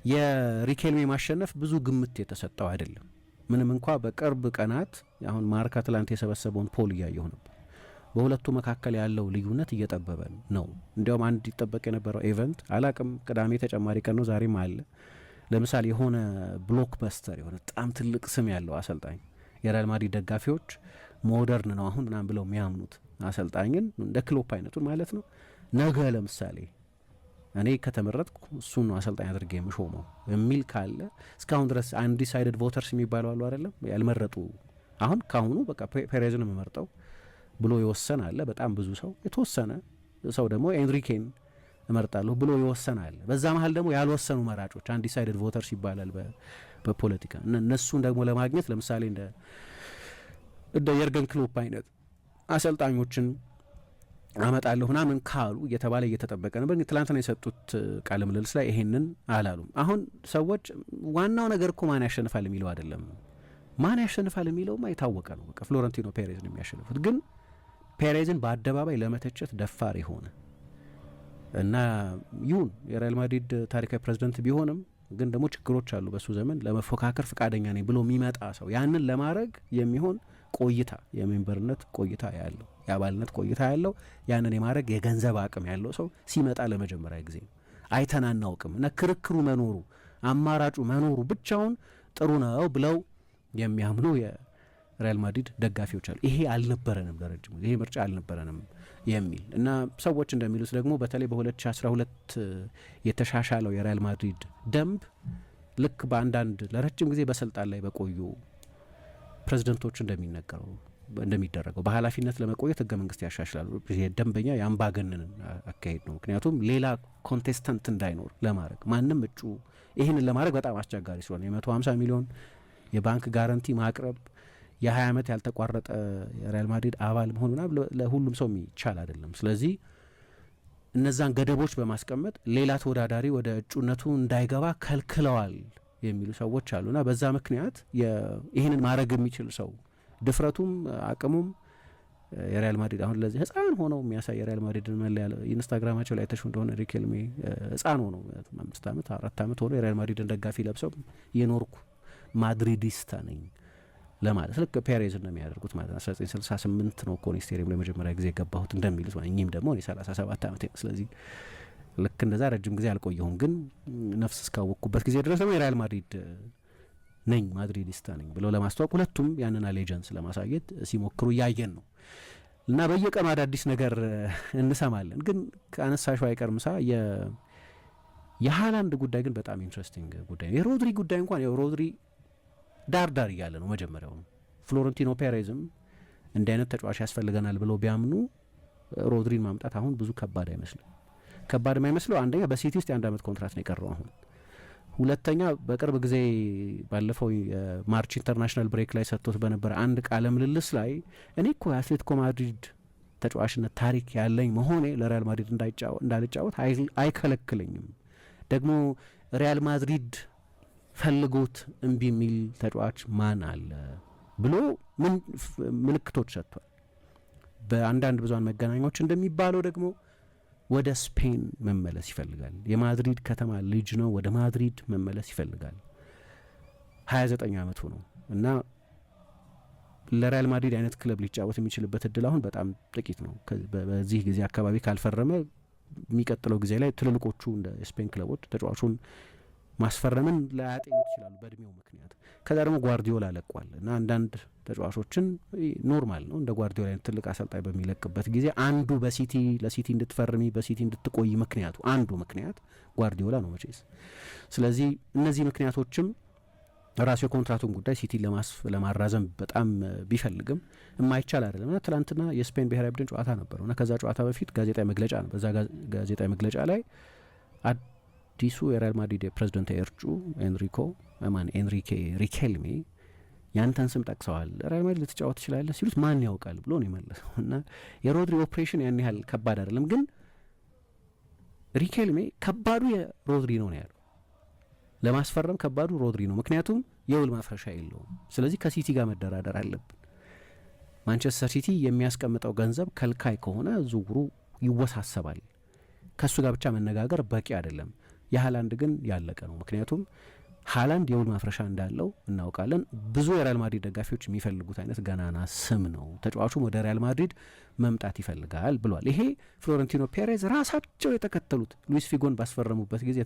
የሪኬልሜ ማሸነፍ ብዙ ግምት የተሰጠው አይደለም። ምንም እንኳ በቅርብ ቀናት አሁን ማርክ አትላንት የሰበሰበውን ፖል እያየሁ ነበር። በሁለቱ መካከል ያለው ልዩነት እየጠበበ ነው። እንዲያውም አንድ ይጠበቅ የነበረው ኢቨንት አላቅም፣ ቅዳሜ ተጨማሪ ቀን ነው፣ ዛሬም አለ። ለምሳሌ የሆነ ብሎክበስተር የሆነ በጣም ትልቅ ስም ያለው አሰልጣኝ የሪያል ማድሪድ ደጋፊዎች ሞደርን ነው አሁን ምናምን ብለው የሚያምኑት አሰልጣኝን እንደ ክሎፕ አይነቱን ማለት ነው ነገ ለምሳሌ እኔ ከተመረጥኩ እሱን ነው አሰልጣኝ አድርጌ የምሾመው የሚል ካለ እስካሁን ድረስ አንዲሳይድድ ቮተርስ የሚባሉ አሉ አይደለም፣ ያልመረጡ አሁን ካሁኑ በቃ ፔሬዝን የምመርጠው ብሎ የወሰነ አለ። በጣም ብዙ ሰው፣ የተወሰነ ሰው ደግሞ ኤንሪኬን እመርጣለሁ ብሎ የወሰነ አለ። በዛ መሀል ደግሞ ያልወሰኑ መራጮች አንዲሳይድድ ቮተርስ ይባላል በፖለቲካ። እነሱን ደግሞ ለማግኘት ለምሳሌ እንደ የርገን ክሎፕ አይነት አሰልጣኞችን አመጣለሁ ምናምን ካሉ እየተባለ እየተጠበቀ ነበር። ትላንትና የሰጡት ቃለ ምልልስ ላይ ይሄንን አላሉም። አሁን ሰዎች ዋናው ነገር እኮ ማን ያሸንፋል የሚለው አይደለም። ማን ያሸንፋል የሚለውማ የታወቀ ነው። በቃ ፍሎረንቲኖ ፔሬዝን የሚያሸንፉት ግን ፔሬዝን በአደባባይ ለመተቸት ደፋር የሆነ እና ይሁን የሪያል ማድሪድ ታሪካዊ ፕሬዝዳንት ቢሆንም ግን ደግሞ ችግሮች አሉ በሱ ዘመን ለመፎካከር ፈቃደኛ ነኝ ብሎ የሚመጣ ሰው ያንን ለማድረግ የሚሆን ቆይታ የሜምበርነት ቆይታ ያለው የአባልነት ቆይታ ያለው ያንን የማድረግ የገንዘብ አቅም ያለው ሰው ሲመጣ ለመጀመሪያ ጊዜ ነው። አይተን አናውቅም እና ክርክሩ መኖሩ አማራጩ መኖሩ ብቻውን ጥሩ ነው ብለው የሚያምኑ የሪያል ማድሪድ ደጋፊዎች አሉ። ይሄ አልነበረንም ለረጅም ጊዜ ይሄ ምርጫ አልነበረንም የሚል እና ሰዎች እንደሚሉት ደግሞ በተለይ በ2012 የተሻሻለው የሪያል ማድሪድ ደንብ ልክ በአንዳንድ ለረጅም ጊዜ በስልጣን ላይ በቆዩ ፕሬዝደንቶች እንደሚደረገው በኃላፊነት ለመቆየት ህገ መንግስት ያሻሽላሉ። የደንበኛ የአምባገነንን አካሄድ ነው። ምክንያቱም ሌላ ኮንቴስተንት እንዳይኖር ለማድረግ ማንም እጩ ይህንን ለማድረግ በጣም አስቸጋሪ ስለሆነ የ150 ሚሊዮን የባንክ ጋረንቲ ማቅረብ የ20 ዓመት ያልተቋረጠ የሪያል ማድሪድ አባል መሆኑና ለሁሉም ሰው የሚቻል አይደለም። ስለዚህ እነዛን ገደቦች በማስቀመጥ ሌላ ተወዳዳሪ ወደ እጩነቱ እንዳይገባ ከልክለዋል የሚሉ ሰዎች አሉና በዛ ምክንያት ይህንን ማድረግ የሚችል ሰው ድፍረቱም አቅሙም የሪያል ማድሪድ አሁን ለዚህ ህፃን ሆነው የሚያሳይ የሪያል ማድሪድን መለያ ኢንስታግራማቸው ላይ ተሹ እንደሆነ ሪኬልሜ ህፃን ሆነው 5 ዓመት 4 ዓመት ሆኖ የሪያል ማድሪድን ደጋፊ ለብሰው የኖርኩ ማድሪዲስታ ነኝ ለማለት ልክ ፔሬዝ እንደሚያደርጉት ማለት ነው። 1968 ነው እኮ ስቴዲየም ለመጀመሪያ ጊዜ የገባሁት እንደሚሉት እኚህም ደግሞ እኔ 37 ዓመት ነው። ስለዚህ ልክ እንደዛ ረጅም ጊዜ አልቆየሁም፣ ግን ነፍስ እስካወቅኩበት ጊዜ ድረስ ደግሞ የሪያል ማድሪድ ነኝ ማድሪዲስታ ነኝ ብለው ለማስተዋወቅ ሁለቱም ያንን አሌጀንስ ለማሳየት ሲሞክሩ እያየን ነው እና በየቀኑ አዳዲስ ነገር እንሰማለን። ግን ከአነሳሹ አይቀርም የሃላንድ ጉዳይ ግን በጣም ኢንትረስቲንግ ጉዳይ ነው። የሮድሪ ጉዳይ እንኳን የሮድሪ ዳር እያለ ነው መጀመሪያው ነው። ፍሎረንቲኖ ፔሬዝም እንዲህ አይነት ተጫዋች ያስፈልገናል ብለው ቢያምኑ ሮድሪን ማምጣት አሁን ብዙ ከባድ አይመስልም። ከባድ የማይመስለው አንደኛ በሲቲ ውስጥ የ1 ዓመት ኮንትራት ነው የቀረው አሁን። ሁለተኛ በቅርብ ጊዜ ባለፈው የማርች ኢንተርናሽናል ብሬክ ላይ ሰጥቶት በነበረ አንድ ቃለ ምልልስ ላይ እኔ እኮ የአትሌቲኮ ማድሪድ ተጫዋችነት ታሪክ ያለኝ መሆኔ ለሪያል ማድሪድ እንዳልጫወት አይከለክለኝም፣ ደግሞ ሪያል ማድሪድ ፈልጎት እምቢ የሚል ተጫዋች ማን አለ ብሎ ምልክቶች ሰጥቷል። በአንዳንድ ብዙሃን መገናኛዎች እንደሚባለው ደግሞ ወደ ስፔን መመለስ ይፈልጋል። የማድሪድ ከተማ ልጅ ነው፣ ወደ ማድሪድ መመለስ ይፈልጋል። 29 ዓመቱ ነው እና ለሪያል ማድሪድ አይነት ክለብ ሊጫወት የሚችልበት እድል አሁን በጣም ጥቂት ነው። በዚህ ጊዜ አካባቢ ካልፈረመ የሚቀጥለው ጊዜ ላይ ትልልቆቹ እንደ ስፔን ክለቦች ተጫዋቹን ማስፈረምን ላያጤኑት ይችላሉ በእድሜው ምክንያት። ከዛ ደግሞ ጓርዲዮላ ለቋል እና አንዳንድ ተጫዋቾችን ኖርማል ነው እንደ ጓርዲዮላ አይነት ትልቅ አሰልጣኝ በሚለቅበት ጊዜ አንዱ ለሲቲ እንድትፈርሚ በሲቲ እንድትቆይ አንዱ ምክንያት ጓርዲዮላ ነው መቼስ። ስለዚህ እነዚህ ምክንያቶችም ራሱ የኮንትራቱን ጉዳይ ሲቲ ለማራዘም በጣም ቢፈልግም የማይቻል አይደለም እና ትላንትና የስፔን ብሔራዊ ቡድን ጨዋታ ነበረው እና ከዛ ጨዋታ በፊት ጋዜጣዊ መግለጫ ነው። በዛ ጋዜጣዊ መግለጫ ላይ አዲሱ የሪያል ማድሪድ የፕሬዝዳንት እጩ ኤንሪኬ ሪኬልሜ ያንተን ስም ጠቅሰዋል። ሪያል ማድሪድ ልትጫወት ትችላለህ ሲሉት ማን ያውቃል ብሎ ነው የመለሰው እና የሮድሪ ኦፕሬሽን ያን ያህል ከባድ አይደለም፣ ግን ሪኬልሜ ከባዱ የሮድሪ ነው ያለው። ለማስፈረም ከባዱ ሮድሪ ነው፣ ምክንያቱም የውል ማፍረሻ የለውም። ስለዚህ ከሲቲ ጋር መደራደር አለብን። ማንቸስተር ሲቲ የሚያስቀምጠው ገንዘብ ከልካይ ከሆነ ዝውውሩ ይወሳሰባል። ከሱ ጋር ብቻ መነጋገር በቂ አይደለም። የሃላንድ ግን ያለቀ ነው። ምክንያቱም ሃላንድ የውል ማፍረሻ እንዳለው እናውቃለን። ብዙ የሪያል ማድሪድ ደጋፊዎች የሚፈልጉት አይነት ገናና ስም ነው። ተጫዋቹም ወደ ሪያል ማድሪድ መምጣት ይፈልጋል ብሏል። ይሄ ፍሎረንቲኖ ፔሬዝ ራሳቸው የተከተሉት ሉዊስ ፊጎን ባስፈረሙበት ጊዜ